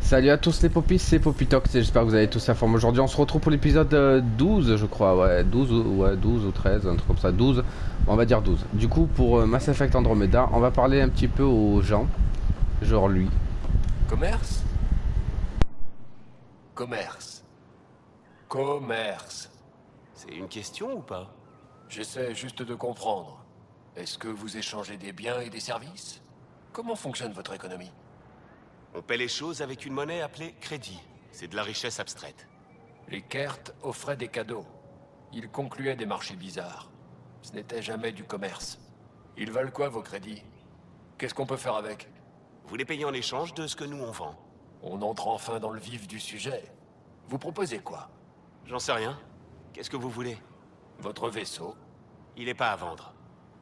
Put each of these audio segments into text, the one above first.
Salut à tous les popis, c'est Popitox et j'espère que vous allez tous à forme. Aujourd'hui on se retrouve pour l'épisode 12 je crois, ouais 12, ouais 12 ou 13, un truc comme ça, 12, on va dire 12. Du coup pour Mass Effect Andromeda, on va parler un petit peu aux gens, genre lui. Commerce? Commerce. Commerce. C'est une question ou pas? J'essaie juste de comprendre. Est-ce que vous échangez des biens et des services? Comment fonctionne votre économie? On paie les choses avec une monnaie appelée crédit. C'est de la richesse abstraite. Les Kert offraient des cadeaux. Ils concluaient des marchés bizarres. Ce n'était jamais du commerce. Ils valent quoi vos crédits? Qu'est-ce qu'on peut faire avec? Vous les payez en échange de ce que nous on vend. On entre enfin dans le vif du sujet. Vous proposez quoi? J'en sais rien. Qu'est-ce que vous voulez? Votre vaisseau, Il est pas à vendre.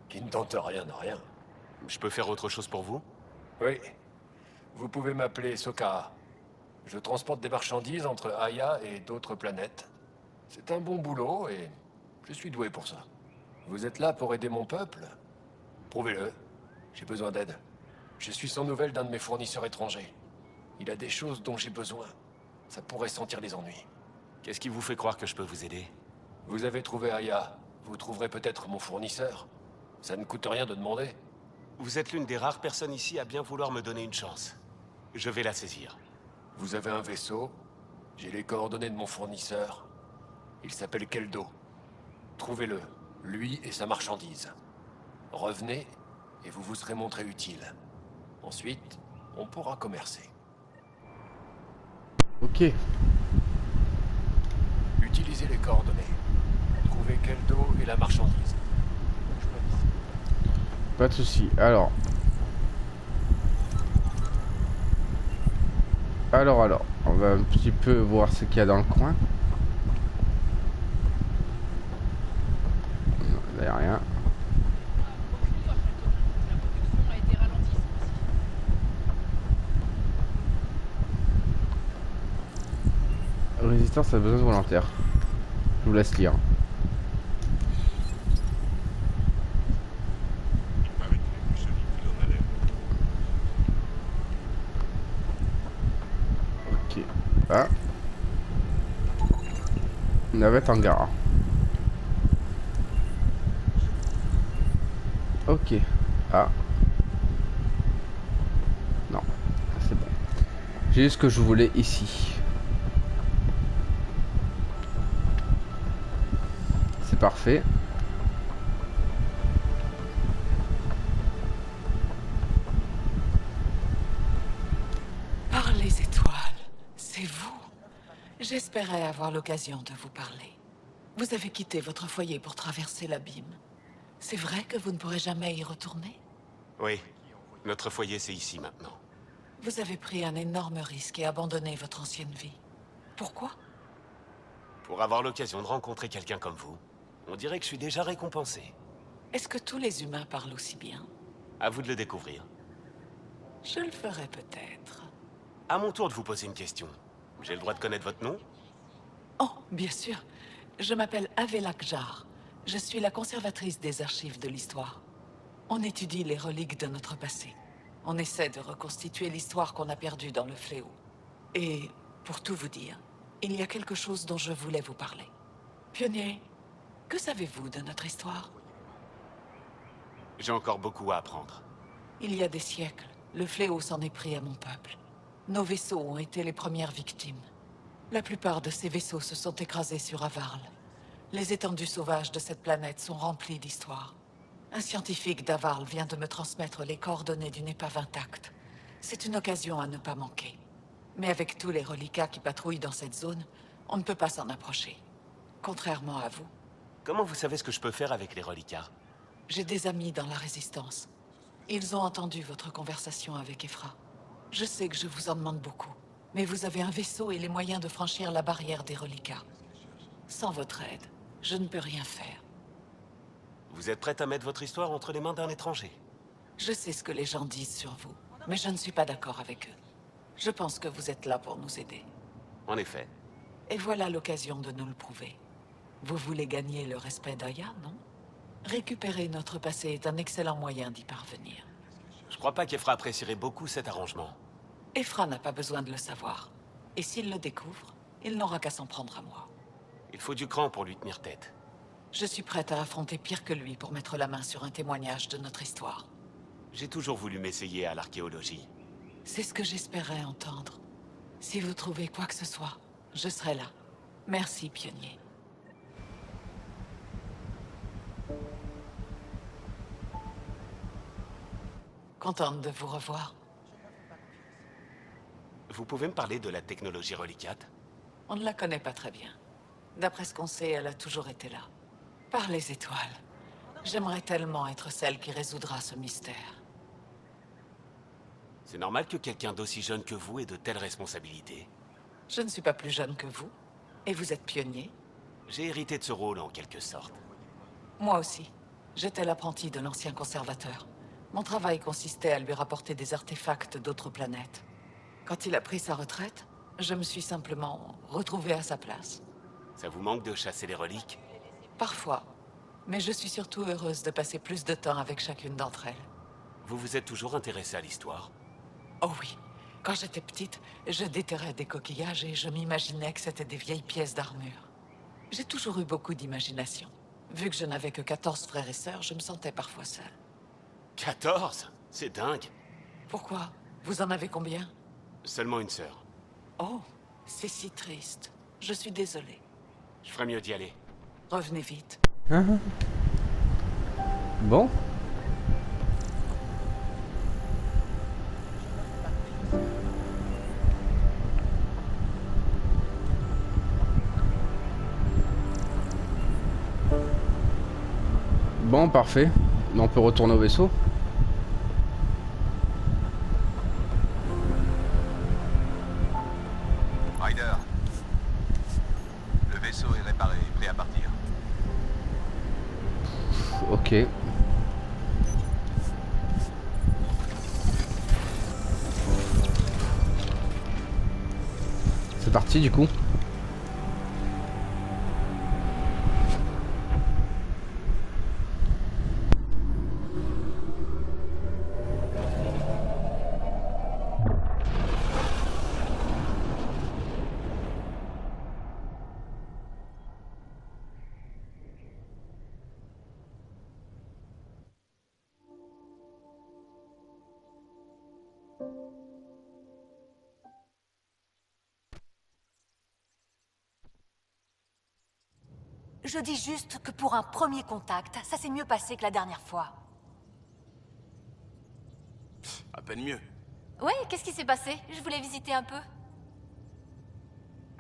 qui ne tente rien de rien. Je peux faire autre chose pour vous? Oui. Vous pouvez m'appeler Sokara. Je transporte des marchandises entre Aya et d'autres planètes. C'est un bon boulot et je suis doué pour ça. Vous êtes là pour aider mon peuple? Prouvez-le. J'ai besoin d'aide. Je suis sans nouvelles d'un de mes fournisseurs étrangers. Il a des choses dont j'ai besoin. Ça pourrait sentir les ennuis. Qu'est-ce qui vous fait croire que je peux vous aider? Vous avez trouvé Aya. Vous trouverez peut-être mon fournisseur. Ça ne coûte rien de demander. Vous êtes l'une des rares personnes ici à bien vouloir me donner une chance. Je vais la saisir. Vous avez un vaisseau. J'ai les coordonnées de mon fournisseur. Il s'appelle Keldo. Trouvez-le, lui et sa marchandise. Revenez, et vous vous serez montré utile. Ensuite, on pourra commercer. Ok, Utilisez les coordonnées. Trouvez Keldo et la marchandise. pas de souci. Alors, on va un petit peu voir ce qu'il y a dans le coin. Là y a rien. Résistance à besoin volontaire. Je vous laisse lire. Ok. Ah. Navette hangar. Ok. Ah. Non. C'est bon. J'ai eu ce que je voulais ici. C'est parfait. Par les étoiles, c'est vous. J'espérais avoir l'occasion de vous parler. Vous avez quitté votre foyer pour traverser l'abîme. C'est vrai que vous ne pourrez jamais y retourner? Oui. Notre foyer, c'est ici maintenant. Vous avez pris un énorme risque et abandonné votre ancienne vie. Pourquoi? Pour avoir l'occasion de rencontrer quelqu'un comme vous, on dirait que je suis déjà récompensé. Est-ce que tous les humains parlent aussi bien? À vous de le découvrir. Je le ferai peut-être. À mon tour de vous poser une question. J'ai le droit de connaître votre nom? Oh, bien sûr. Je m'appelle Avela Kjar. Je suis la conservatrice des archives de l'histoire. On étudie les reliques de notre passé. On essaie de reconstituer l'histoire qu'on a perdue dans le fléau. Et, pour tout vous dire, il y a quelque chose dont je voulais vous parler. Pionnier, que savez-vous de notre histoire? J'ai encore beaucoup à apprendre. Il y a des siècles, le fléau s'en est pris à mon peuple. Nos vaisseaux ont été les premières victimes. La plupart de ces vaisseaux se sont écrasés sur Avarl. Les étendues sauvages de cette planète sont remplies d'histoire. Un scientifique d'Avarl vient de me transmettre les coordonnées d'une épave intacte. C'est une occasion à ne pas manquer. Mais avec tous les reliquats qui patrouillent dans cette zone, on ne peut pas s'en approcher. Contrairement à vous, Comment vous savez ce que je peux faire avec les reliquats? j'ai des amis dans la Résistance. Ils ont entendu votre conversation avec Ephra. Je sais que je vous en demande beaucoup, mais vous avez un vaisseau et les moyens de franchir la barrière des reliquats. Sans votre aide, je ne peux rien faire. Vous êtes prête à mettre votre histoire entre les mains d'un étranger? Je sais ce que les gens disent sur vous, mais je ne suis pas d'accord avec eux. Je pense que vous êtes là pour nous aider. En effet. Et voilà l'occasion de nous le prouver. Vous voulez gagner le respect d'Aya, non? Récupérer notre passé est un excellent moyen d'y parvenir. Je crois pas qu'Efra apprécierait beaucoup cet arrangement. Ephra n'a pas besoin de le savoir. Et s'il le découvre, il n'aura qu'à s'en prendre à moi. Il faut du cran pour lui tenir tête. Je suis prête à affronter pire que lui pour mettre la main sur un témoignage de notre histoire. J'ai toujours voulu m'essayer à l'archéologie. C'est ce que j'espérais entendre. Si vous trouvez quoi que ce soit, je serai là. Merci, pionnier. Contente de vous revoir. Vous pouvez me parler de la technologie relicate? On ne la connaît pas très bien. D'après ce qu'on sait, elle a toujours été là. Par les étoiles. J'aimerais tellement être celle qui résoudra ce mystère. C'est normal que quelqu'un d'aussi jeune que vous ait de telles responsabilités. Je ne suis pas plus jeune que vous. Et vous êtes pionnier. J'ai hérité de ce rôle en quelque sorte. Moi aussi. J'étais l'apprenti de l'ancien conservateur. Mon travail consistait à lui rapporter des artefacts d'autres planètes. Quand il a pris sa retraite, je me suis simplement retrouvée à sa place. Ça vous manque de chasser les reliques? Parfois. Mais je suis surtout heureuse de passer plus de temps avec chacune d'entre elles. Vous vous êtes toujours intéressé à l'histoire? Oh oui. Quand j'étais petite, je déterrais des coquillages et je m'imaginais que c'était des vieilles pièces d'armure. J'ai toujours eu beaucoup d'imagination. Vu que je n'avais que 14 frères et sœurs, je me sentais parfois seule. 14? C'est dingue. Pourquoi? Vous en avez combien? Seulement une sœur. Oh, c'est si triste. Je suis désolée. Je ferais mieux d'y aller. Revenez vite. Bon. Bon, parfait. On peut retourner au vaisseau. Ryder, le vaisseau est réparé et prêt à partir. Ok. C'est parti du coup. Je dis juste que pour un premier contact, ça s'est mieux passé que la dernière fois. À peine mieux. Ouais, qu'est-ce qui s'est passé? Je voulais visiter un peu.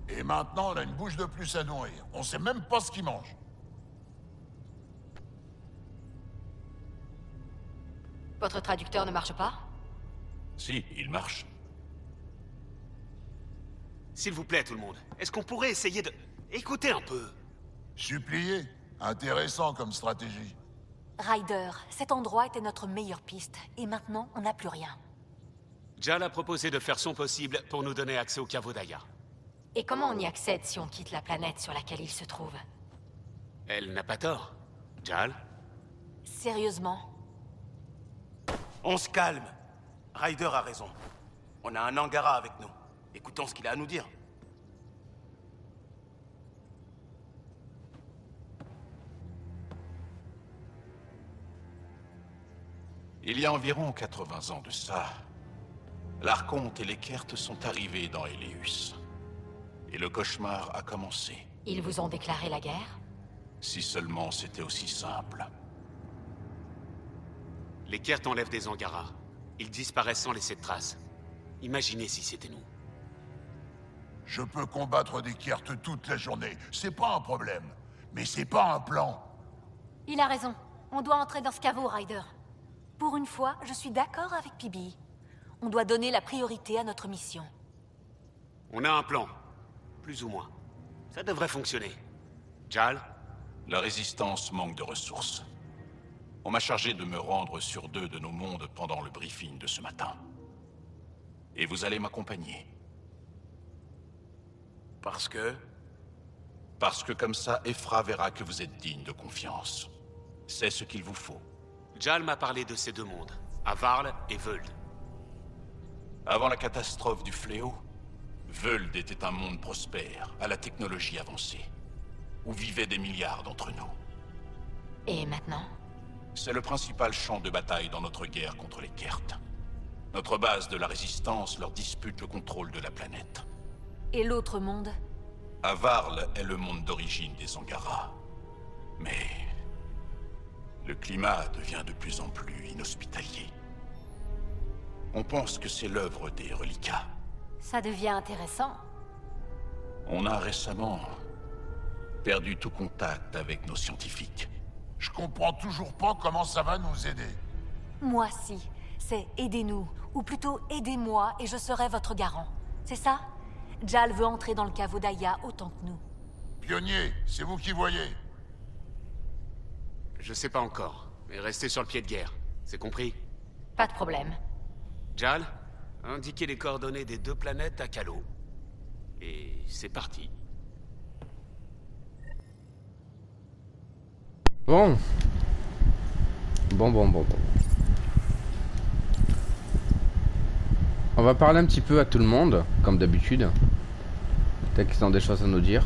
Et maintenant, on a une bouche de plus à nourrir. On sait même pas ce qu'ils mangent. Votre traducteur ne marche pas? Si, il marche. S'il vous plaît, tout le monde, est-ce qu'on pourrait essayer de... Écoutez un peu. Supplier? Intéressant comme stratégie. Ryder, cet endroit était notre meilleure piste, et maintenant, on n'a plus rien. Jal a proposé de faire son possible pour nous donner accès au caveau d'Aya. Et comment on y accède si on quitte la planète sur laquelle il se trouve? Elle n'a pas tort. Jal? Sérieusement? On se calme. Ryder a raison. On a un Angara avec nous. Écoutons ce qu'il a à nous dire. Il y a environ 80 ans de ça, l'Archonte et les Kert sont arrivés dans Eleus. Et le cauchemar a commencé. Ils vous ont déclaré la guerre? Si seulement c'était aussi simple. Les Kert enlèvent des Angara. Ils disparaissent sans laisser de traces. Imaginez si c'était nous. Je peux combattre des Kert toute la journée, c'est pas un problème. Mais c'est pas un plan. Il a raison. On doit entrer dans ce caveau, Ryder. Pour une fois, je suis d'accord avec Pibi. On doit donner la priorité à notre mission. On a un plan. Plus ou moins. Ça devrait fonctionner. Jal? La résistance manque de ressources. On m'a chargé de me rendre sur 2 de nos mondes pendant le briefing de ce matin. Et vous allez m'accompagner. Parce que... Parce que comme ça, Ephra verra que vous êtes digne de confiance. C'est ce qu'il vous faut. Jal m'a parlé de ces 2 mondes, Avarl et Völd. Avant la catastrophe du fléau, Völd était un monde prospère, à la technologie avancée, où vivaient des milliards d'entre nous. Et maintenant? C'est le principal champ de bataille dans notre guerre contre les Kert. Notre base de la Résistance leur dispute le contrôle de la planète. Et l'autre monde? Avarl est le monde d'origine des Angara. Mais le climat devient de plus en plus inhospitalier. On pense que c'est l'œuvre des reliquats. Ça devient intéressant. On a récemment perdu tout contact avec nos scientifiques. Je comprends toujours pas comment ça va nous aider. Moi, si. C'est aidez-nous, ou plutôt aidez-moi et je serai votre garant. C'est ça? Jal veut entrer dans le caveau d'Aya autant que nous. Pionnier, c'est vous qui voyez. Je sais pas encore, mais restez sur le pied de guerre. C'est compris? Pas de problème. Jal, indiquez les coordonnées des 2 planètes à Calo. Et c'est parti. Bon. Bon. On va parler un petit peu à tout le monde, comme d'habitude. Peut-être qu'ils ont des choses à nous dire.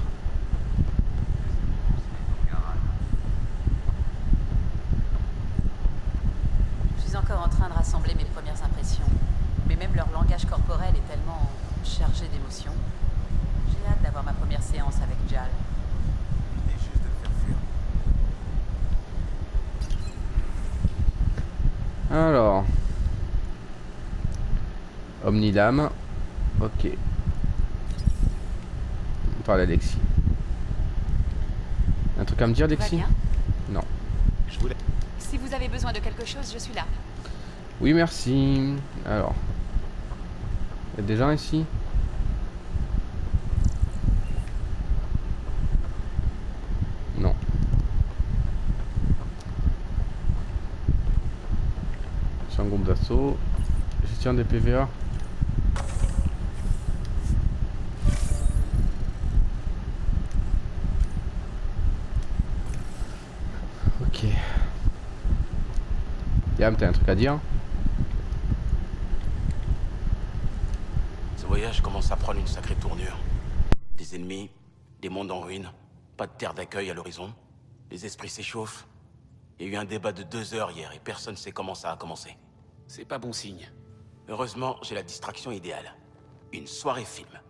Je suis encore en train de rassembler mes premières impressions. Mais même leur langage corporel est tellement chargé d'émotions. J'ai hâte d'avoir ma première séance avec Jal. L'idée juste de le faire fuir. Alors. Omnidame. Ok. On parle à Lexi. Un truc à me dire, Tout va Lexi? bien? Non. Je voulais... Si vous avez besoin de quelque chose, je suis là. Oui, merci. Alors. Il y a des gens ici? Non. C'est un groupe d'assaut. Gestion des PVA. Ok. Yam, t'as un truc à dire? Ce voyage commence à prendre une sacrée tournure. Des ennemis, des mondes en ruine, pas de terre d'accueil à l'horizon. Les esprits s'échauffent. Il y a eu un débat de 2 heures hier et personne ne sait comment ça a commencé. C'est pas bon signe. Heureusement, j'ai la distraction idéale. Une soirée film.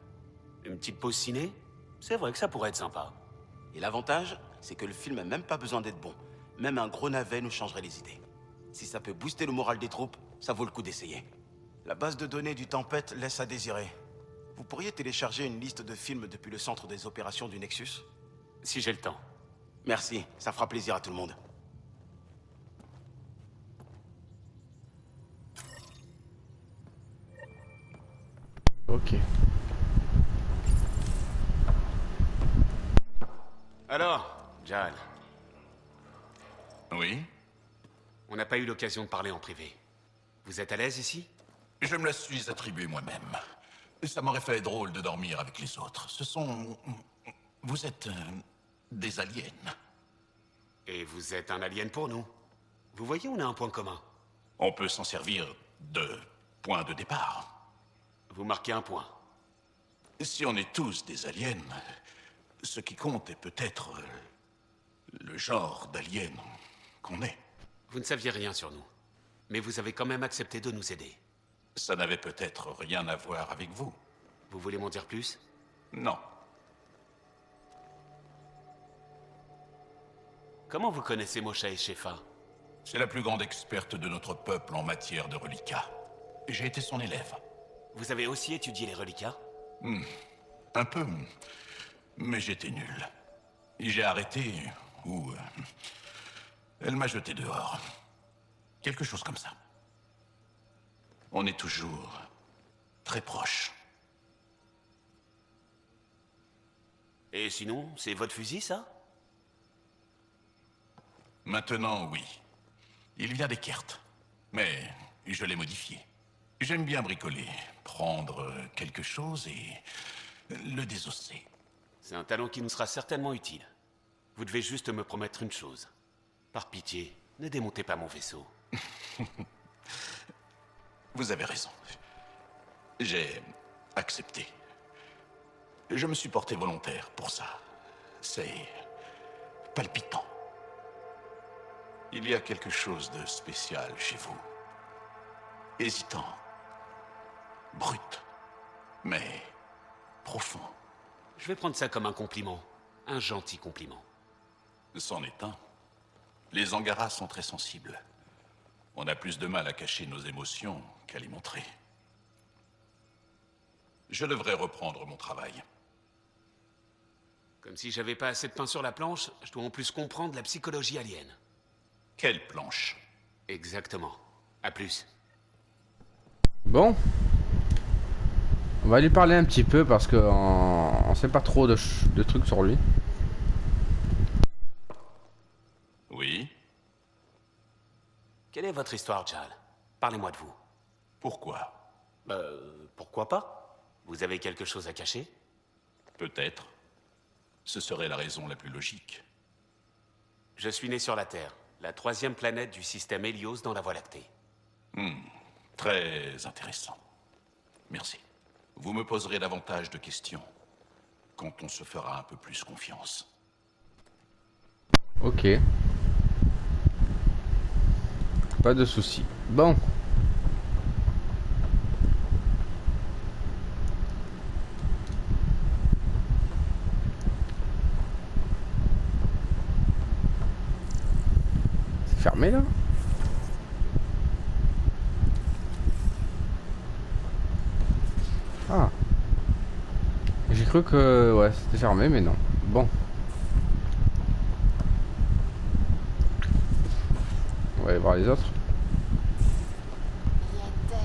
Une petite pause ciné? C'est vrai que ça pourrait être sympa. Et l'avantage, c'est que le film n'a même pas besoin d'être bon. Même un gros navet nous changerait les idées. Si ça peut booster le moral des troupes, ça vaut le coup d'essayer. La base de données du Tempête laisse à désirer. Vous pourriez télécharger une liste de films depuis le centre des opérations du Nexus? Si j'ai le temps. Merci, ça fera plaisir à tout le monde. Ok. Alors, Jal, Oui? on n'a pas eu l'occasion de parler en privé. Vous êtes à l'aise ici? Je me la suis attribuée moi-même. Ça m'aurait fait drôle de dormir avec les autres. Ce sont... Vous êtes... des aliens. Et vous êtes un alien pour nous. Vous voyez, on a un point commun. On peut s'en servir de point de départ. Vous marquez un point. Si on est tous des aliens, ce qui compte est peut-être le genre d'alien qu'on est. Vous ne saviez rien sur nous. Mais vous avez quand même accepté de nous aider. Ça n'avait peut-être rien à voir avec vous. Vous voulez m'en dire plus? Non. Comment vous connaissez Mosha et Shefa? C'est la plus grande experte de notre peuple en matière de reliquats. J'ai été son élève. Vous avez aussi étudié les reliquats? Un peu, mais j'étais nul. J'ai arrêté, ou... elle m'a jeté dehors. Quelque chose comme ça. On est toujours très proches. Et sinon, c'est votre fusil, ça? Maintenant, oui. Il vient des Kert. Mais je l'ai modifié. J'aime bien bricoler. Prendre quelque chose et le désosser. C'est un talent qui nous sera certainement utile. Vous devez juste me promettre une chose. Par pitié, ne démontez pas mon vaisseau. Vous avez raison. J'ai accepté. Je me suis porté volontaire pour ça. C'est palpitant. Il y a quelque chose de spécial chez vous. Hésitant. Brut. Mais profond. Je vais prendre ça comme un compliment. Un gentil compliment. C'en est un. Les Angaras sont très sensibles. On a plus de mal à cacher nos émotions qu'à les montrer. Je devrais reprendre mon travail. Comme si j'avais pas assez de pain sur la planche, je dois en plus comprendre la psychologie alien. Quelle planche? Exactement. À plus. Bon. On va lui parler un petit peu parce que on sait pas trop de trucs sur lui. Oui? Quelle est votre histoire, Jal? Parlez-moi de vous. Pourquoi? Pourquoi pas? Vous avez quelque chose à cacher? Peut-être. Ce serait la raison la plus logique. Je suis né sur la Terre, la 3e planète du système Hélios dans la Voie lactée. Très intéressant. Merci. Vous me poserez davantage de questions quand on se fera un peu plus confiance. Ok. Pas de soucis. Bon. C'est fermé là? Ah. J'ai cru que... ouais, c'était fermé, mais non. Bon. On va aller voir les autres. Il y a une telle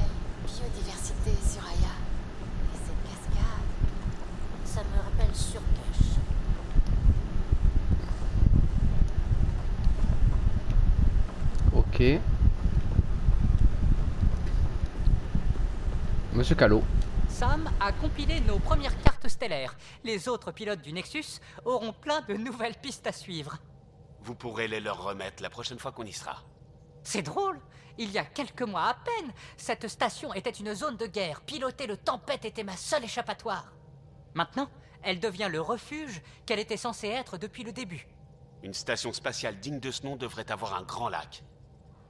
biodiversité sur Aya. Et cette cascade, ça me rappelle Surcache. Ok. Monsieur Callot. Sam a compilé nos premières cartes stellaires. Les autres pilotes du Nexus auront plein de nouvelles pistes à suivre. Vous pourrez les leur remettre la prochaine fois qu'on y sera. C'est drôle. Il y a quelques mois à peine, cette station était une zone de guerre. Piloter le Tempête était ma seule échappatoire. Maintenant, elle devient le refuge qu'elle était censée être depuis le début. Une station spatiale digne de ce nom devrait avoir un grand lac.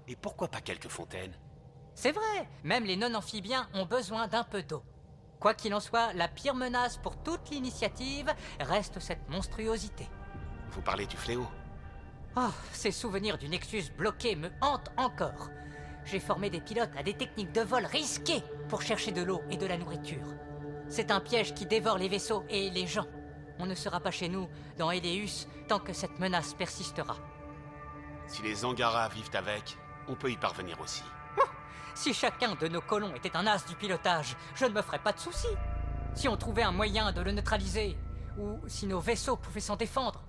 Et pourquoi pas quelques fontaines? C'est vrai, même les non-amphibiens ont besoin d'un peu d'eau. Quoi qu'il en soit, la pire menace pour toute l'initiative reste cette monstruosité. Vous parlez du fléau? Oh, ces souvenirs du Nexus bloqué me hantent encore. J'ai formé des pilotes à des techniques de vol risquées pour chercher de l'eau et de la nourriture. C'est un piège qui dévore les vaisseaux et les gens. On ne sera pas chez nous, dans Eleus, tant que cette menace persistera. Si les Angaras vivent avec, on peut y parvenir aussi. Si chacun de nos colons était un as du pilotage, je ne me ferais pas de soucis. Si on trouvait un moyen de le neutraliser, ou si nos vaisseaux pouvaient s'en défendre.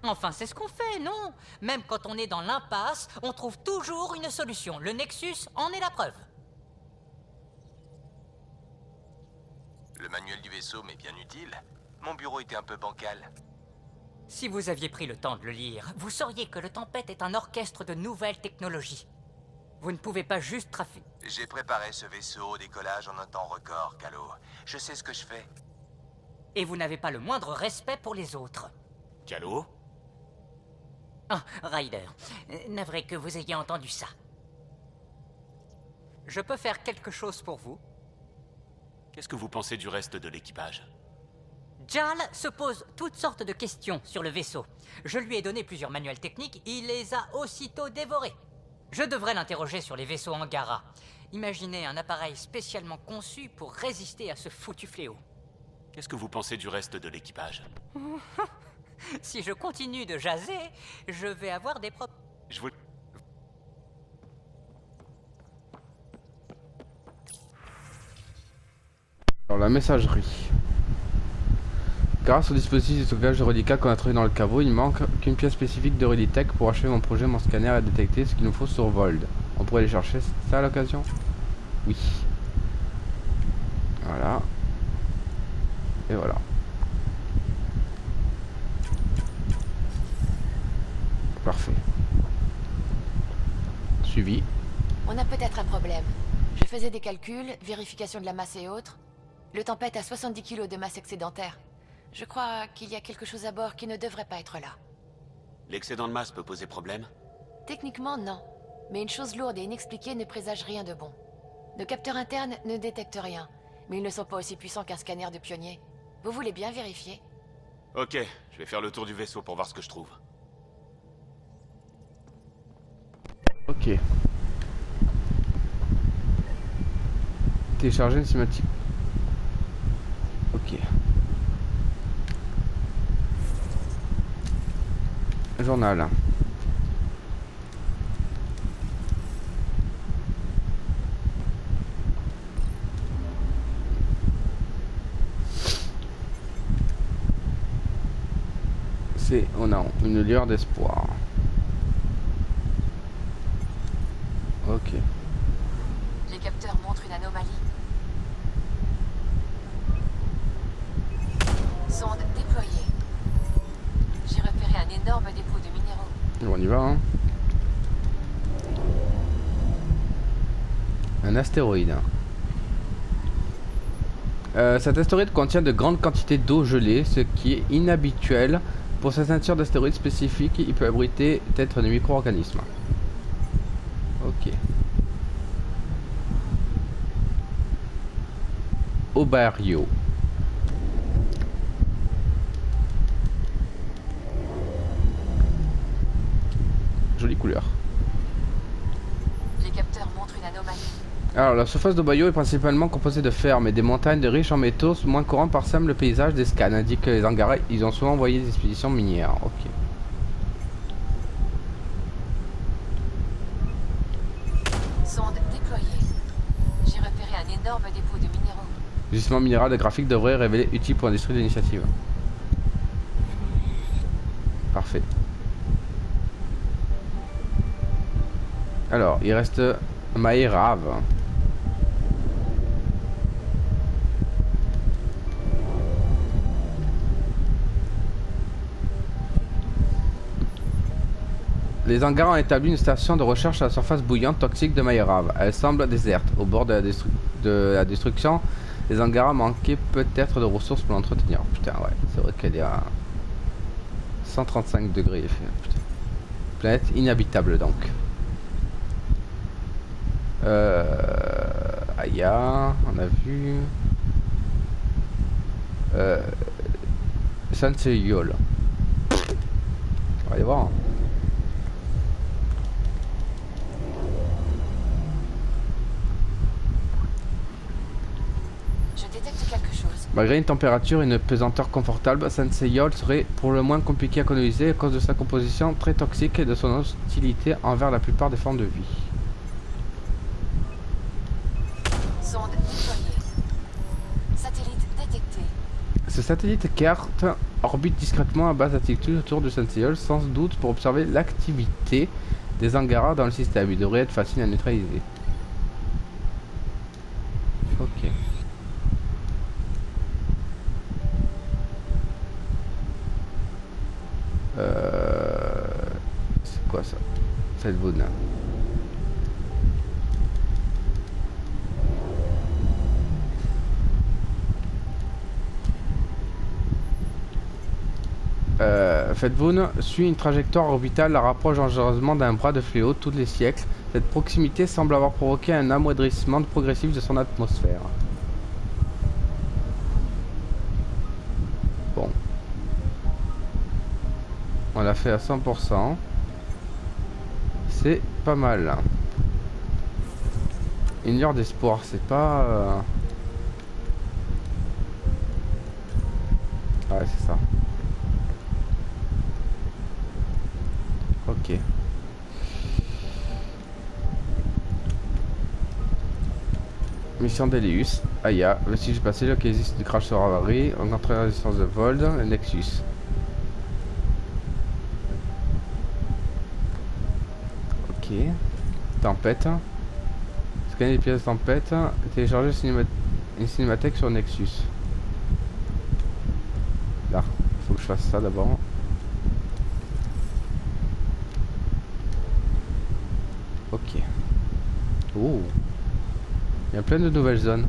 Enfin, c'est ce qu'on fait, non? Même quand on est dans l'impasse, on trouve toujours une solution. Le Nexus en est la preuve. Le manuel du vaisseau m'est bien utile. Mon bureau était un peu bancal. Si vous aviez pris le temps de le lire, vous sauriez que le Tempête est un orchestre de nouvelles technologies. Vous ne pouvez pas juste trafiquer. J'ai préparé ce vaisseau au décollage en un temps record, Calo. Je sais ce que je fais. Et vous n'avez pas le moindre respect pour les autres. Calo? Ah, Ryder, navré que vous ayez entendu ça. Je peux faire quelque chose pour vous? Qu'est-ce que vous pensez du reste de l'équipage? Jal se pose toutes sortes de questions sur le vaisseau. Je lui ai donné plusieurs manuels techniques, il les a aussitôt dévorés. Je devrais l'interroger sur les vaisseaux Angara. Imaginez un appareil spécialement conçu pour résister à ce foutu fléau. Qu'est-ce que vous pensez du reste de l'équipage? Si je continue de jaser, je vais avoir des problèmes. Je vous... Alors la messagerie. Grâce au dispositif de stockage de reliquats qu'on a trouvé dans le caveau, il manque qu'une pièce spécifique de Relitech pour achever mon projet. Mon scanner a détecté ce qu'il nous faut sur Vold. On pourrait les chercher, ça à l'occasion? Oui. Voilà. Et voilà. Parfait. Suivi. On a peut-être un problème. Je faisais des calculs, vérification de la masse et autres. Le Tempête a 70 kilos de masse excédentaire. Je crois qu'il y a quelque chose à bord qui ne devrait pas être là. L'excédent de masse peut poser problème? Techniquement, non. Mais une chose lourde et inexpliquée ne présage rien de bon. Nos capteurs internes ne détectent rien, mais ils ne sont pas aussi puissants qu'un scanner de pionnier. Vous voulez bien vérifier? Ok, je vais faire le tour du vaisseau pour voir ce que je trouve. Ok. Télécharger une cinématique. Ok. Journal. On a une lueur d'espoir. Ok. Les capteurs montrent une anomalie. Sonde déployée. J'ai repéré un énorme dépôt de minéraux. On y va, hein. Un astéroïde. Cet astéroïde contient de grandes quantités d'eau gelée, ce qui est inhabituel. Pour cette nature d'astéroïdes spécifique, il peut abriter peut-être des micro-organismes. Ok. Obario. Jolie couleur. Les capteurs montrent une anomalie. Alors, la surface d'Obario est principalement composée de fer, mais des montagnes de riches en métaux moins courants parsèment le paysage. Des scans indiquent que les Angara, ils ont souvent envoyé des expéditions minières. Ok. Sonde déployée. J'ai repéré un énorme dépôt de minéraux. Gisement minéral de graphique devrait révéler utile pour industrie de l'initiative. Parfait. Alors, il reste Maïrave. Les Angara ont établi une station de recherche à la surface bouillante toxique de Maïrave. Elle semble déserte. Au bord de la destruction, les Angara manquaient peut-être de ressources pour l'entretenir. Putain, ouais, c'est vrai qu'elle est à 135 degrés. Putain. Planète inhabitable donc. Aya, on a vu. Sanseyol. On va aller voir. Je détecte quelque chose. Malgré une température et une pesanteur confortable, Sanseyol serait pour le moins compliqué à coloniser à cause de sa composition très toxique et de son hostilité envers la plupart des formes de vie. Sonde déployée. Satellite détecté. Ce satellite carte orbite discrètement à basse altitude autour de Sanseyol, sans doute pour observer l'activité des Angara dans le système. Il devrait être facile à neutraliser. Ok. C'est quoi ça? Cette bonne. Fedvoun suit une trajectoire orbitale, la rapproche dangereusement d'un bras de fléau tous les siècles. Cette proximité semble avoir provoqué un amoindrissement progressif de son atmosphère. Bon. On l'a fait à 100%. C'est pas mal. Une lueur d'espoir, c'est pas... Ouais, c'est ça. Ok. Mission d'Elius. Aya. Le siège passé, là, qui existe du crash sur avarie. Augmenter la résistance de vol. Le Nexus. Ok. Tempête. Scanner les pièces de tempête. Télécharger une cinémathèque sur Nexus. Là. Faut que je fasse ça d'abord. Ok. Oh. Il y a plein de nouvelles zones.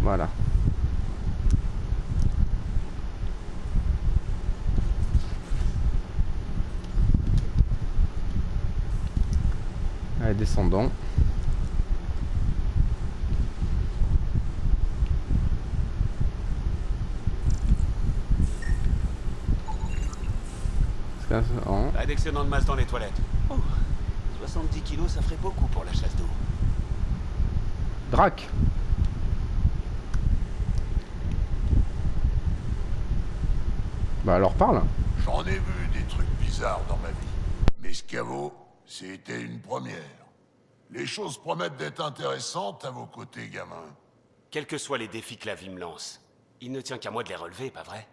Voilà. Allez, descendons. Pas d'excédent de masse dans les toilettes. Oh, 70 kilos, ça ferait beaucoup pour la chasse d'eau. Drac. Bah alors parle. J'en ai vu des trucs bizarres dans ma vie. Mais ce caveau, c'était une première. Les choses promettent d'être intéressantes à vos côtés, gamin. Quels que soient les défis que la vie me lance, il ne tient qu'à moi de les relever, pas vrai?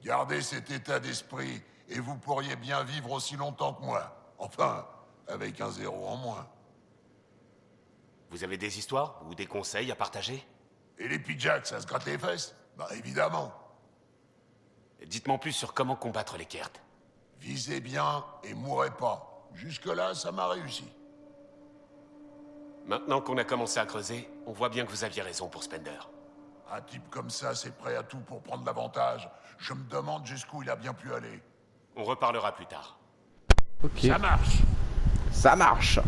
Gardez cet état d'esprit et vous pourriez bien vivre aussi longtemps que moi. Enfin, avec un 0 en moins. Vous avez des histoires ou des conseils à partager? Et les Pijaks, ça se gratte les fesses? Bah évidemment. Dites-moi plus sur comment combattre les Kert. Visez bien et mourrez pas. Jusque-là, ça m'a réussi. Maintenant qu'on a commencé à creuser, on voit bien que vous aviez raison pour Spender. Un type comme ça, c'est prêt à tout pour prendre l'avantage. Je me demande jusqu'où il a bien pu aller. On reparlera plus tard. Ok. Ça marche. Ça marche.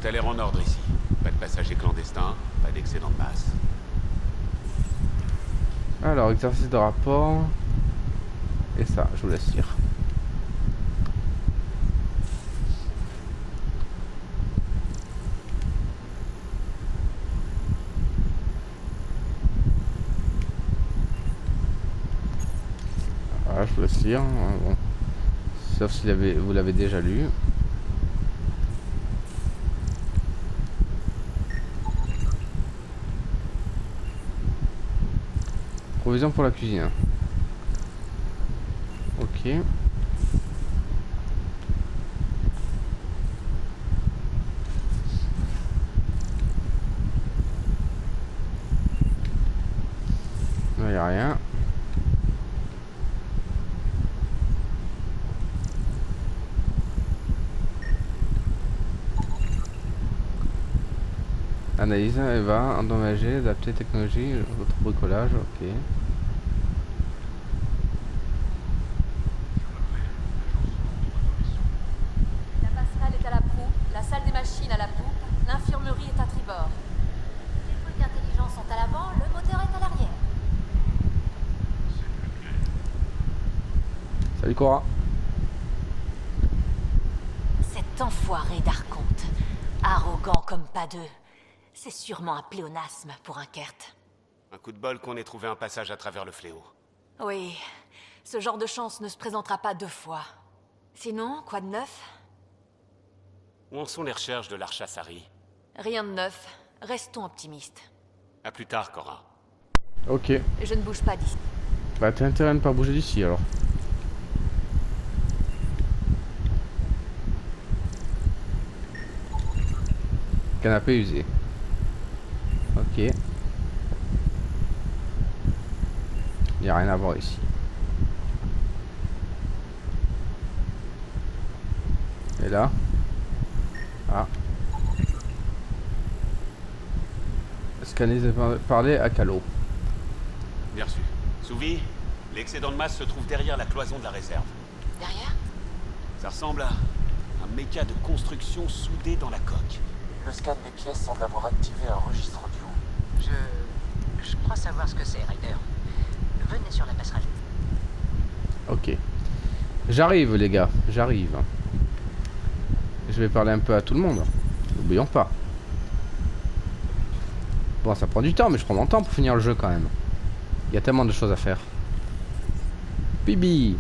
Tout a l'air en ordre ici. Pas de passagers clandestins, pas d'excédent de masse. Alors, exercice de rapport. Et ça, je vous laisse lire. Voilà, je vous laisse lire. Bon. Sauf si vous l'avez déjà lu. Provision pour la cuisine. Ok. Il n'y a rien. Analyse, Eva, endommager, adapter technologie, votre bricolage, ok. La passerelle est à la proue, la salle des machines à la poupe, l'infirmerie est à tribord. Les trucs intelligents sont à l'avant, le moteur est à l'arrière. Salut Cora. Cet enfoiré d'Arconte, arrogant comme pas deux, c'est sûrement un pléonasme pour un Kert. Un coup de bol qu'on ait trouvé un passage à travers le fléau. Oui, ce genre de chance ne se présentera pas deux fois. Sinon, quoi de neuf? Où en sont les recherches de l'Archassari? Rien de neuf, restons optimistes. À plus tard, Cora. Ok. Je ne bouge pas d'ici. Bah t'as intérêt à ne pas bouger d'ici alors. Canapé usé. Ok. Il n'y a rien à voir ici. Et là? Ah. Scanner et parler à Calo. Bien reçu. Souvi, l'excédent de masse se trouve derrière la cloison de la réserve. Derrière? Ça ressemble à un méca de construction soudé dans la coque. Le scan des pièces semble avoir activé un registre audio. Je crois savoir ce que c'est, Ryder. Venez sur la passerelle. Ok. J'arrive les gars, j'arrive. Je vais parler un peu à tout le monde. N'oublions pas. Bon, ça prend du temps, mais je prends mon temps pour finir le jeu quand même. Il y a tellement de choses à faire. Bibi.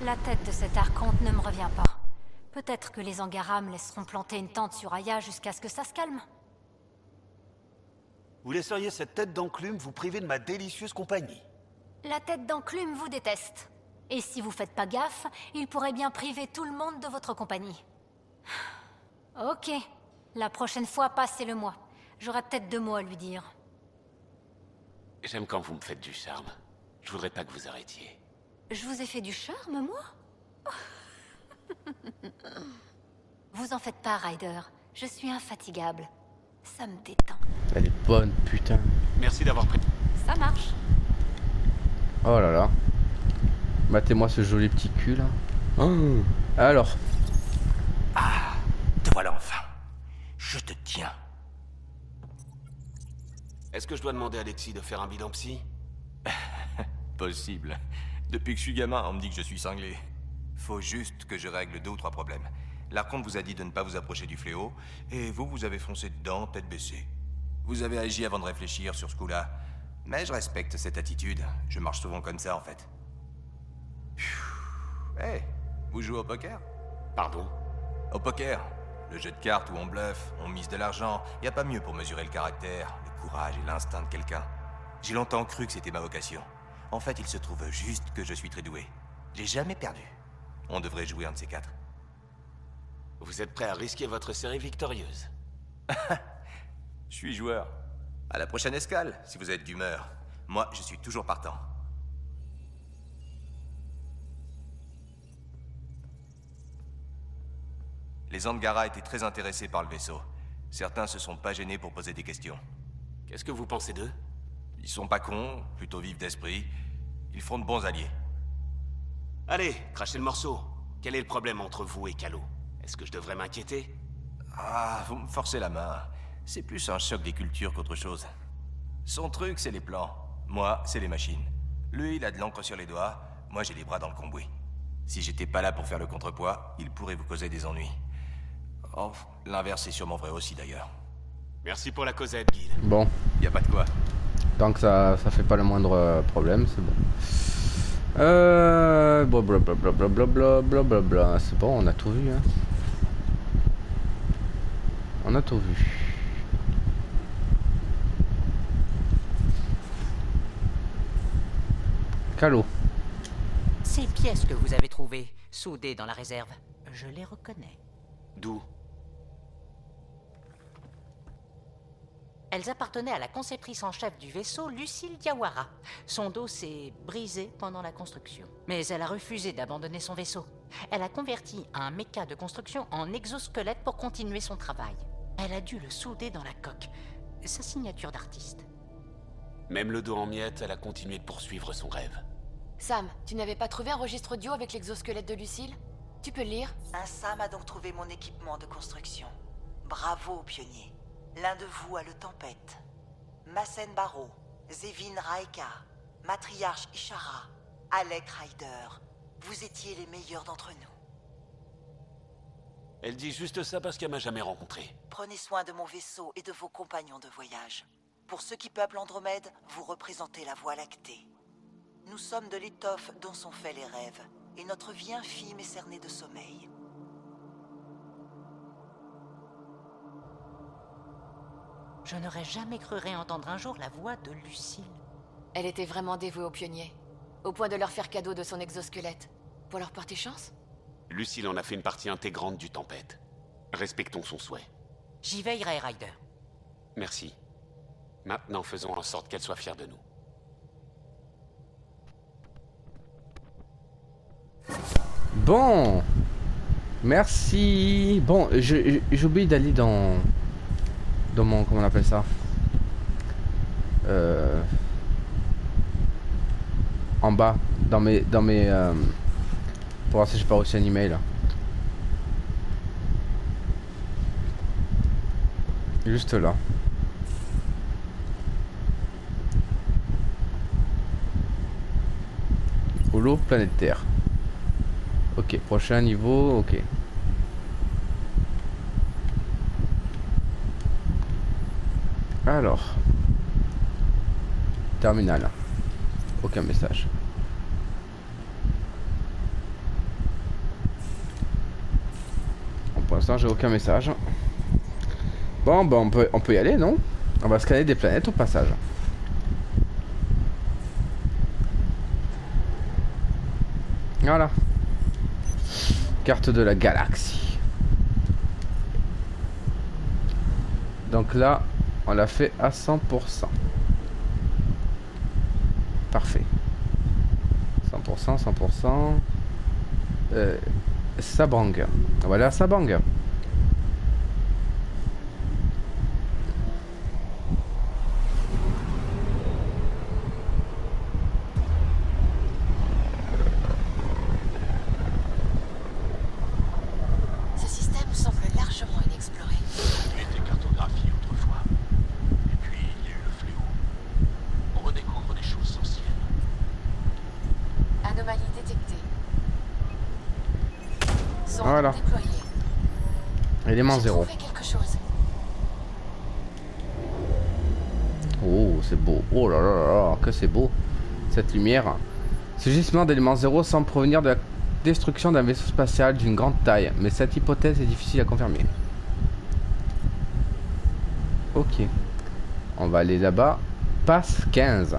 La tête de cet Arconte ne me revient pas. Peut-être que les Angara me laisseront planter une tente sur Aya jusqu'à ce que ça se calme. Vous laisseriez cette tête d'enclume vous priver de ma délicieuse compagnie? La tête d'enclume vous déteste. Et si vous faites pas gaffe, il pourrait bien priver tout le monde de votre compagnie. Ok. La prochaine fois, passez-le moi. J'aurai peut-être 2 mots à lui dire. J'aime quand vous me faites du charme. Je voudrais pas que vous arrêtiez. Je vous ai fait du charme, moi? Vous en faites pas, Ryder. Je suis infatigable. Ça me détend. Elle est bonne, putain. Merci d'avoir pris... Ça marche. Oh là là. Matez-moi ce joli petit cul là. Oh. Alors. Ah, te voilà enfin. Je te tiens. Est-ce que je dois demander à Alexis de faire un bilan psy? Possible. Depuis que je suis gamin, on me dit que je suis cinglé. Faut juste que je règle 2 ou 3 problèmes. L'Archonte vous a dit de ne pas vous approcher du fléau, et vous avez foncé dedans, tête baissée. Vous avez agi avant de réfléchir sur ce coup-là. Mais je respecte cette attitude. Je marche souvent comme ça, en fait. Hey, vous jouez au poker? Pardon? Au poker. Le jeu de cartes où on bluffe, on mise de l'argent. Y a pas mieux pour mesurer le caractère, le courage et l'instinct de quelqu'un. J'ai longtemps cru que c'était ma vocation. En fait, il se trouve juste que je suis très doué. J'ai jamais perdu. On devrait jouer un de ces 4. Vous êtes prêt à risquer votre série victorieuse? Je suis joueur. À la prochaine escale, si vous êtes d'humeur. Moi, je suis toujours partant. Les Angara étaient très intéressés par le vaisseau. Certains se sont pas gênés pour poser des questions. Qu'est-ce que vous pensez d'eux? Ils sont pas cons, plutôt vifs d'esprit. Ils font de bons alliés. Allez, crachez le morceau. Quel est le problème entre vous et Calo? Est-ce que je devrais m'inquiéter? Ah, vous me forcez la main. C'est plus un choc des cultures qu'autre chose. Son truc, c'est les plans. Moi, c'est les machines. Lui, il a de l'encre sur les doigts. Moi, j'ai les bras dans le cambouis. Si j'étais pas là pour faire le contrepoids, il pourrait vous causer des ennuis. Oh, l'inverse est sûrement vrai aussi, d'ailleurs. Merci pour la causette, Guide. Bon. Y a pas de quoi. Tant que ça fait pas le moindre problème, c'est bon. Blablabla. C'est bon, on a tout vu, hein. On a tout vu. Calo. Ces pièces que vous avez trouvées, soudées dans la réserve, je les reconnais. D'où? Elles appartenaient à la conceptrice en chef du vaisseau, Lucille Diawara. Son dos s'est brisé pendant la construction. Mais elle a refusé d'abandonner son vaisseau. Elle a converti un méca de construction en exosquelette pour continuer son travail. Elle a dû le souder dans la coque. Sa signature d'artiste. Même le dos en miettes, elle a continué de poursuivre son rêve. Sam, tu n'avais pas trouvé un registre audio avec l'exosquelette de Lucille? Tu peux le lire? Un Sam a donc trouvé mon équipement de construction. Bravo, pionnier. L'un de vous a le Tempête. Massen Barrow, Zevin Raeka, Matriarche Ishara, Alec Ryder. Vous étiez les meilleurs d'entre nous. Elle dit juste ça parce qu'elle m'a jamais rencontré. Prenez soin de mon vaisseau et de vos compagnons de voyage. Pour ceux qui peuplent Andromède, vous représentez la Voie lactée. Nous sommes de l'étoffe dont sont faits les rêves, et notre vie infime est cernée de sommeil. Je n'aurais jamais cru réentendre un jour la voix de Lucille. Elle était vraiment dévouée aux pionniers, au point de leur faire cadeau de son exosquelette. Pour leur porter chance? Lucille en a fait une partie intégrante du Tempête. Respectons son souhait. J'y veillerai, Ryder. Merci. Maintenant, faisons en sorte qu'elle soit fière de nous. Bon. Merci. Bon, j'ai oublié d'aller dans mon... Comment on appelle ça? En bas. Dans mes... Pour voir si j'ai pas reçu un email. Juste là. Holo planète Terre. Ok, prochain niveau, ok. Alors. Terminal. Aucun message. Bon, pour l'instant, j'ai aucun message. Bon, bah on peut y aller, non? On va scanner des planètes au passage. Voilà. Carte de la galaxie. Donc là, On l'a fait à 100%. Parfait. 100%, 100%. Sabang. On va aller à Sabang. Ce système semble largement inexploré. Il était cartographié autrefois. Et puis, il y a eu le fléau. On redécouvre des choses anciennes. Anomalie détectée. Sonde Voilà. déployée. Élément J'ai 0. trouvé quelque chose. Oh, c'est beau. Oh là là là là, que c'est beau. Cette lumière. Ce gisement d'élément 0 semble provenir de la destruction d'un vaisseau spatial d'une grande taille, mais cette hypothèse est difficile à confirmer. Ok. On va aller là-bas. Passe 15.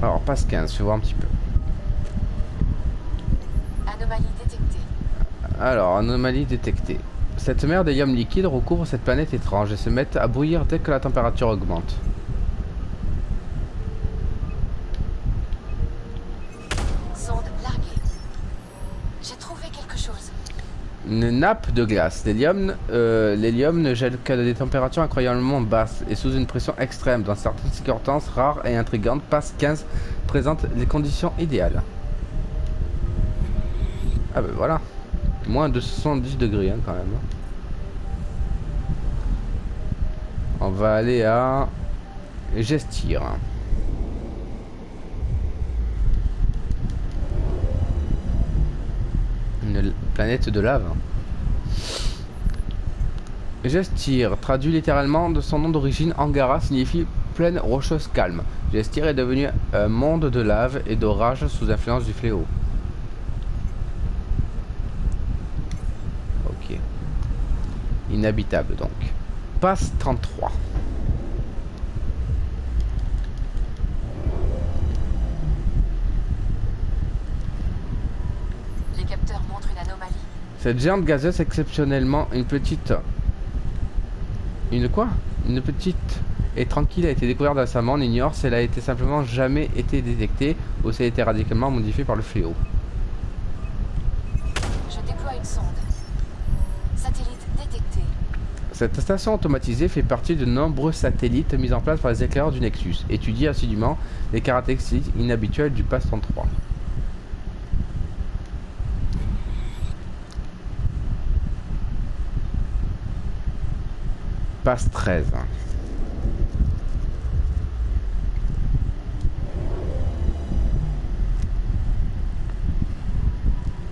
Alors, passe 15, je vais voir un petit peu. Anomalie détectée. Alors, anomalie détectée. Cette mer d'hélium liquide recouvre cette planète étrange et se met à bouillir dès que la température augmente. Sonde larguée. J'ai trouvé quelque chose. Une nappe de glace. L'hélium ne gèle qu'à des températures incroyablement basses et sous une pression extrême. Dans certaines circonstances rares et intrigantes, passe 15 présente les conditions idéales. Ah ben voilà. Moins de 70 degrés hein, quand même. On va aller à Gestir. Une planète de lave. Gestir, traduit littéralement de son nom d'origine, Angara signifie plaine rocheuse calme. Gestir est devenu un monde de lave et d'orage sous influence du fléau. Ok. Inhabitable donc. Passe 33. Les capteurs montrent une anomalie. Cette géante gazeuse exceptionnellement une petite... Une quoi? Une petite et tranquille a été découverte récemment. On ignore si elle a été simplement jamais été détectée ou si elle a été radicalement modifiée par le fléau. Je déploie une sonde. Satellite détecté. Cette station automatisée fait partie de nombreux satellites mis en place par les éclaireurs du Nexus. Étudie assidûment les caractéristiques inhabituelles du PAS 33. PAS 13.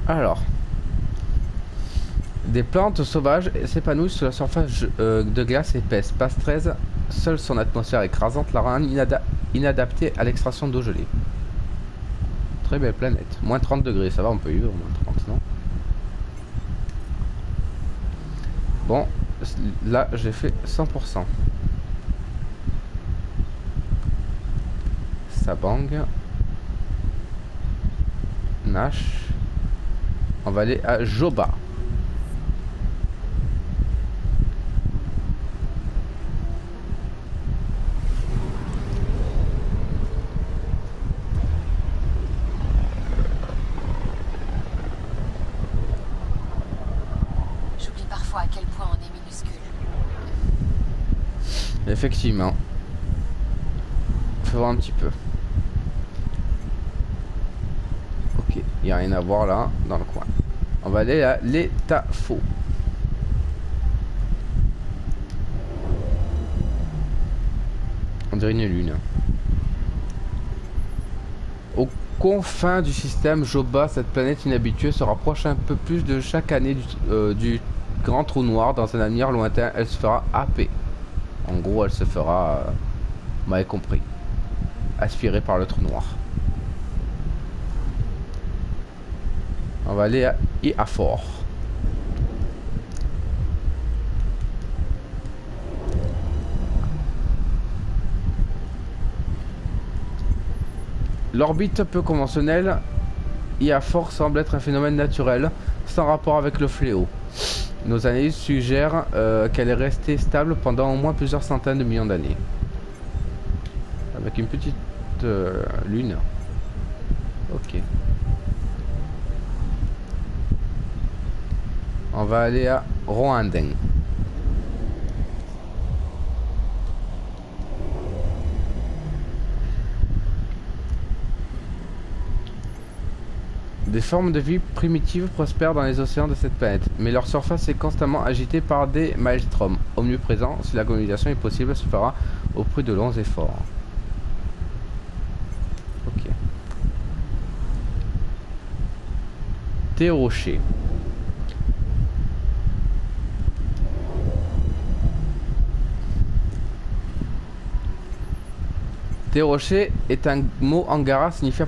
Alors, des plantes sauvages s'épanouissent sur la surface de glace épaisse. PAS 13, seule son atmosphère écrasante la rend inadaptée à l'extraction d'eau gelée. Très belle planète. Moins 30 degrés, ça va, on peut y vivre, moins 30, non? Bon, là j'ai fait 100%. Sabang. Nash. On va aller à Joba. J'oublie parfois à quel point on est minuscule. Effectivement. Faut voir un petit peu. Ok, il n'y a rien à voir là, dans le coin. On va aller à l'état faux. On dirait une lune. Aux confins du système Joba, cette planète inhabituée se rapproche un peu plus de chaque année du grand trou noir. Dans un avenir lointain, elle se fera happer. En gros, elle se fera, vous m'avez compris, aspirée par le trou noir. On va aller à Iafor. L'orbite peu conventionnelle, Iafor semble être un phénomène naturel, sans rapport avec le fléau. Nos analyses suggèrent qu'elle est restée stable pendant au moins plusieurs centaines de millions d'années. Avec une petite lune. Ok. On va aller à Roandeng. Des formes de vie primitives prospèrent dans les océans de cette planète, mais leur surface est constamment agitée par des maelstroms. Omniprésents, si la colonisation est possible, elle se fera au prix de longs efforts. Ok. Thé rocher. Thé rocher est un mot angara signifiant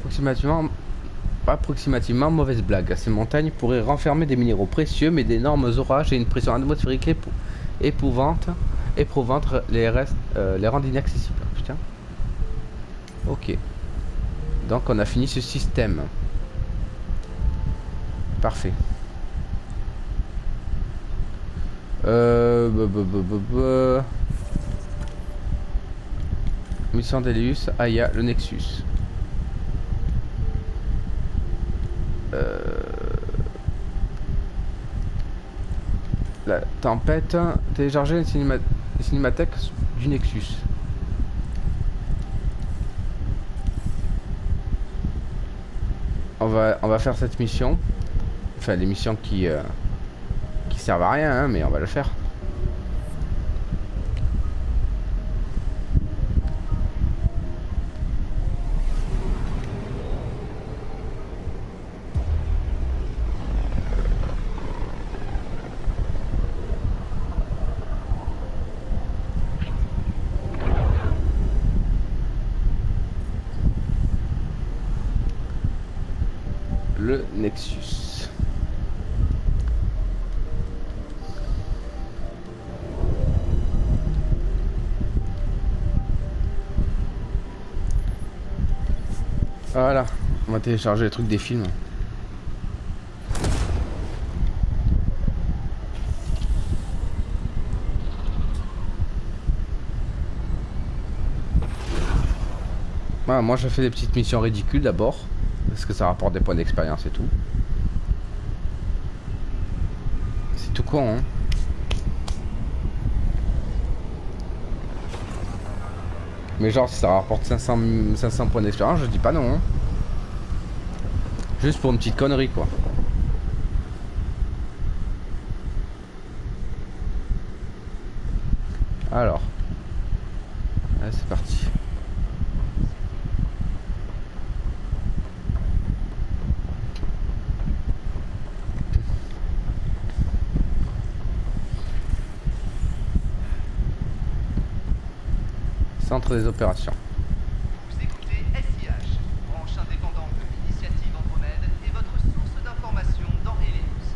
approximativement mauvaise blague. Ces montagnes pourraient renfermer des minéraux précieux, mais d'énormes orages et une pression atmosphérique éprouvante les rendent inaccessibles. Putain. Ok. Donc on a fini ce système. Parfait. Mission d'Elius, Aya, le Nexus. La tempête, télécharger une cinémathèque du Nexus. On va faire cette mission. Enfin, les missions qui servent à rien, hein, mais on va le faire. Le Nexus. Voilà, on va télécharger les trucs des films. Voilà, moi je fais des petites missions ridicules d'abord. Parce que ça rapporte des points d'expérience et tout. C'est tout con, hein. Mais genre si ça rapporte 500 points d'expérience, je dis pas non, hein. Juste pour une petite connerie, quoi. Alors. Allez, c'est parti. Centre des opérations. Vous écoutez SIH, branche indépendante de l'initiative Andromède et votre source d'information dans Helios.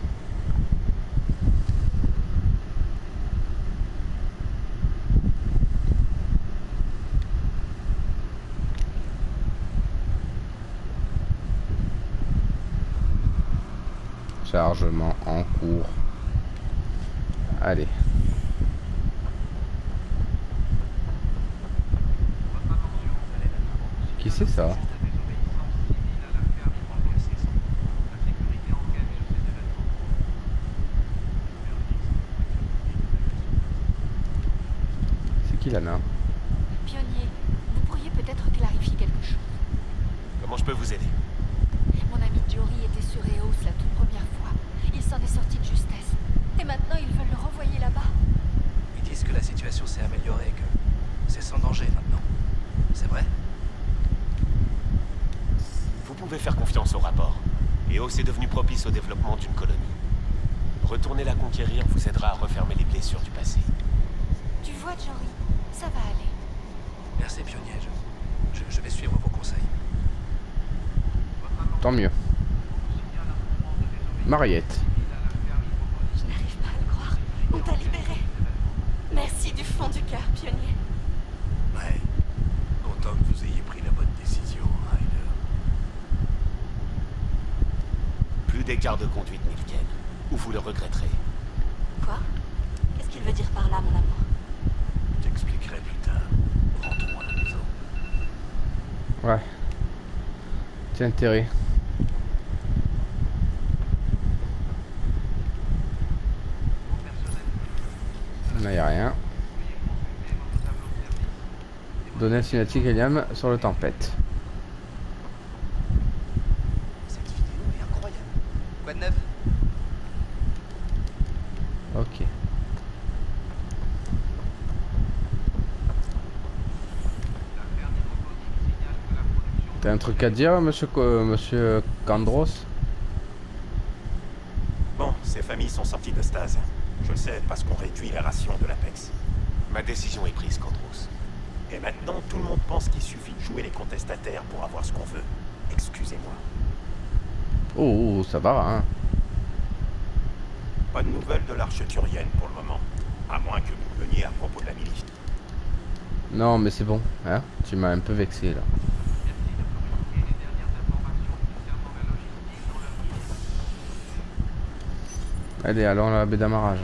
Chargement en cours. Allez. Qui c'est ça? C'est qui Lana? Pionnier, vous pourriez peut-être clarifier quelque chose. Comment je peux vous aider? Mon ami Jory était sur Eos la toute première fois. Il s'en est sorti de justesse. Et maintenant, ils veulent le renvoyer là-bas. Ils disent que la situation s'est améliorée, que c'est sans danger maintenant. C'est vrai? Vous pouvez faire confiance au rapport. Eos est devenu propice au développement d'une colonie. Retourner la conquérir vous aidera à refermer les blessures du passé. Tu vois, Jory, ça va aller. Merci, Pionnier. Je vais suivre vos conseils. Tant mieux. Mariette. Je n'arrive pas à le croire. On t'a libéré. Merci du fond du cœur, Pionnier. Ouais. Content que vous ayez pris la bonne décision, Ryder. Plus d'écart de conduite, Nilken, ou vous le regretterez. Quoi? Qu'est-ce qu'il veut dire par là, mon amour? J'expliquerai plus tard. Rentrons à la maison. Ouais. Tiens, intérêt. Là, y a rien. Donner cinématique Eliam sur le tempête. Cette vidéo est incroyable. Quoi de neuf? Ok. T'as un truc à dire, monsieur Kandros? Bon, ces familles sont sorties de stase. Je le sais parce qu'on réduit les rations de l'Apex. Ma décision est prise, Kandros. Et maintenant, tout le monde pense qu'il suffit de jouer les contestataires pour avoir ce qu'on veut. Excusez-moi. Oh, ça va, hein. Pas de nouvelles de l'arche turienne pour le moment. À moins que vous veniez à propos de la milice. Non, mais c'est bon, hein. Tu m'as un peu vexé, là. Allez, allons à la baie d'amarrage.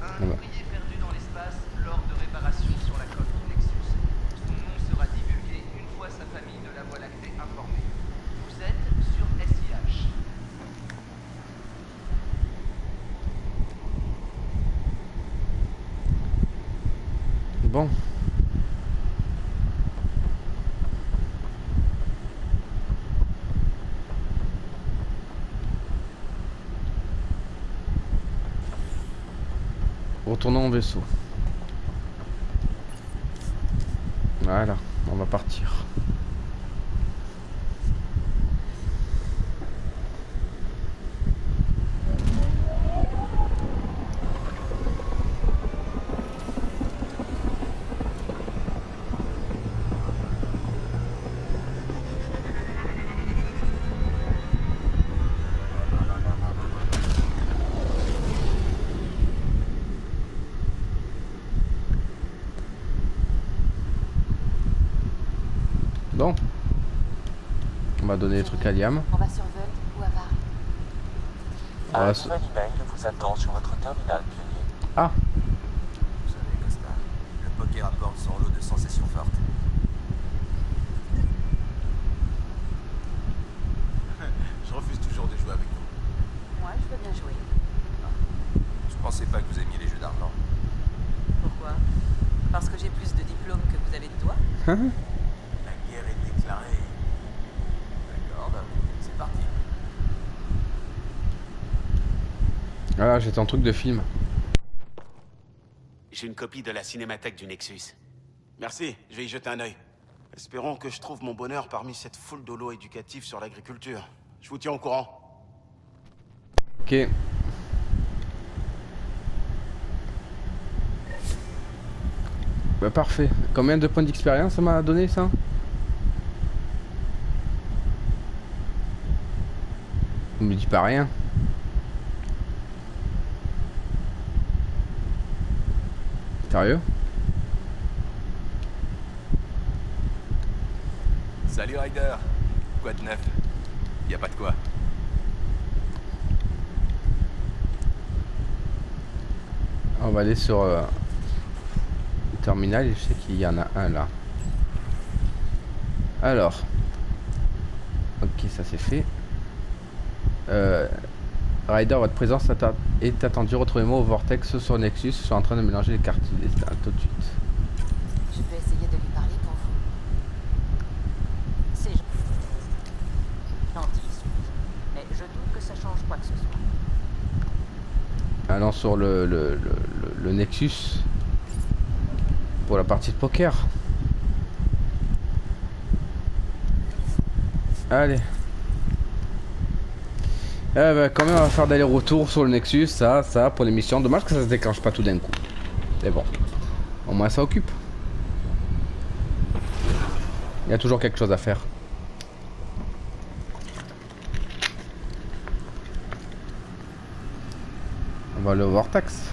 Un ouvrier perdu dans l'espace lors de réparations sur la coque du Nexus. Son nom sera divulgué une fois sa famille de la Voie lactée informée. Vous êtes sur SIH. Bon. Retournons au vaisseau. Voilà, on va partir. Bon. On va donner les trucs à Liam. On va sur Vult ou à Var. On va Un nouvel email vous attend sur votre terminal, pionnier. Ah. Vous savez, Costa, le poker apporte son lot de sensations fortes. Je refuse toujours de jouer avec vous. Moi, je veux bien jouer. Je pensais pas que vous aimiez les jeux d'argent. Pourquoi? Parce que j'ai plus de diplômes que vous avez de doigts? La guerre est déclarée. D'accord, c'est parti. Voilà, j'étais en truc de film. J'ai une copie de la cinémathèque du Nexus. Merci, je vais y jeter un œil. Espérons que je trouve mon bonheur parmi cette foule d'holos éducatifs sur l'agriculture. Je vous tiens au courant. Ok. Bah parfait. Combien de points d'expérience ça m'a donné ça? On me dit pas rien. Sérieux? Salut Ryder. Quoi de neuf? Y a pas de quoi. On va aller sur le terminal et je sais qu'il y en a un là. Alors. Ok, ça c'est fait. Ryder, votre présence est attendue. Retrouvez-moi au Vortex sur Nexus. Je suis en train de mélanger les cartes. Tout de suite. Je peux essayer de lui parler pour vous. C'est gentil, mais je doute que ça change quoi que ce soit. Allons sur le Nexus pour la partie de poker. Allez. Eh ben, quand même, on va faire d'aller-retour sur le Nexus, ça, pour l'émission. Dommage que ça se déclenche pas tout d'un coup. Mais bon, au moins ça occupe. Il y a toujours quelque chose à faire. On va aller au Vortex.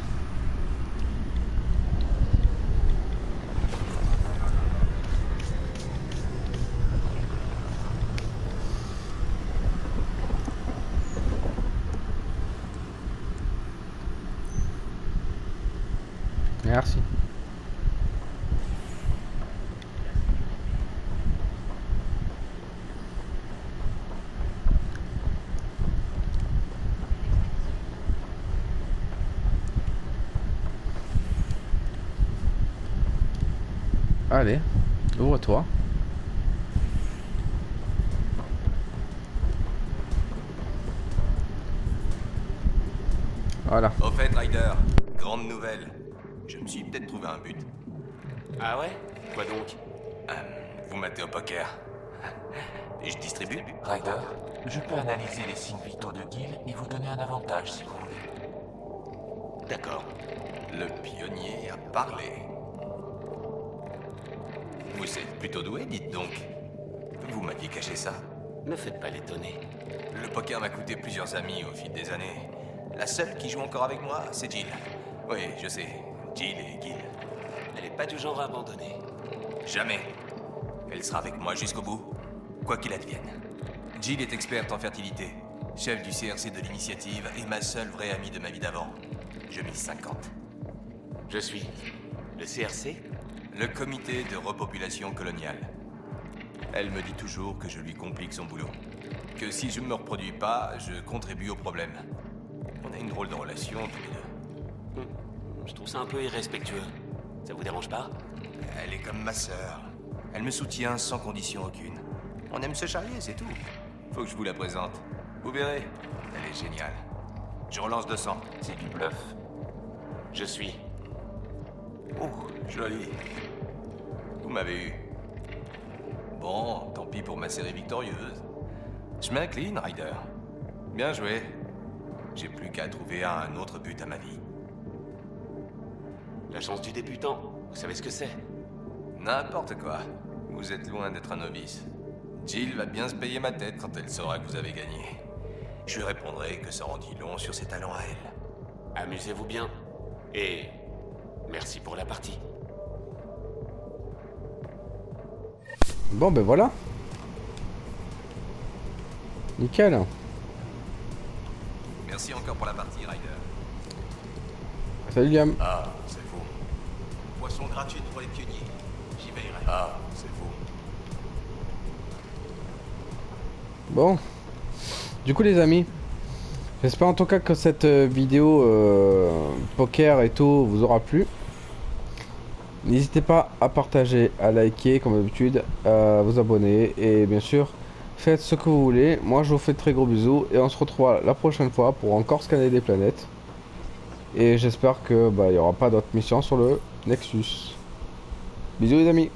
Merci. Allez, ouvre-toi. Voilà. Au fait, Ryder, grande nouvelle. Je me suis peut-être trouvé un but. Ah ouais? Quoi donc? Vous matez au poker. Et je distribue. Ryder, je peux analyser les signes vitaux de Gil et vous donner un avantage si vous voulez. D'accord. Le pionnier a parlé. Vous êtes plutôt doué, dites donc. Vous m'aviez caché ça. Me faites pas l'étonner. Le poker m'a coûté plusieurs amis au fil des années. La seule qui joue encore avec moi, c'est Jill. Oui, je sais. Jill et Gil. Elle est pas du genre à abandonner. Jamais. Elle sera avec moi jusqu'au bout, quoi qu'il advienne. Jill est experte en fertilité, chef du CRC de l'initiative et ma seule vraie amie de ma vie d'avant. Je mise 50. Je suis le CRC? Le comité de repopulation coloniale. Elle me dit toujours que je lui complique son boulot. Que si je ne me reproduis pas, je contribue au problème. On a une drôle de relation tous les deux. Je trouve ça un peu irrespectueux. Ça vous dérange pas? Elle est comme ma sœur. Elle me soutient sans condition aucune. On aime se charrier, c'est tout. Faut que je vous la présente. Vous verrez, elle est géniale. Je relance 200. C'est du bluff. Je suis. Oh, joli. Vous m'avez eu. Bon, tant pis pour ma série victorieuse. Je m'incline, Ryder. Bien joué. J'ai plus qu'à trouver un autre but à ma vie. La chance du débutant, vous savez ce que c'est? N'importe quoi. Vous êtes loin d'être un novice. Jill va bien se payer ma tête quand elle saura que vous avez gagné. Je lui répondrai que ça en dit long sur ses talents à elle. Amusez-vous bien. Et merci pour la partie. Bon ben voilà. Nickel. Merci encore pour la partie, Ryder. Salut Liam. Ah, c'est vous. Boisson gratuite pour les pionniers. J'y veillerai. Ah, c'est vous. Bon. Du coup les amis, j'espère en tout cas que cette vidéo poker et tout vous aura plu. N'hésitez pas à partager, à liker comme d'habitude, à vous abonner et bien sûr faites ce que vous voulez. Moi je vous fais de très gros bisous et on se retrouvera la prochaine fois pour encore scanner des planètes. Et j'espère que il n'y aura pas d'autres missions sur le Nexus. Bisous les amis.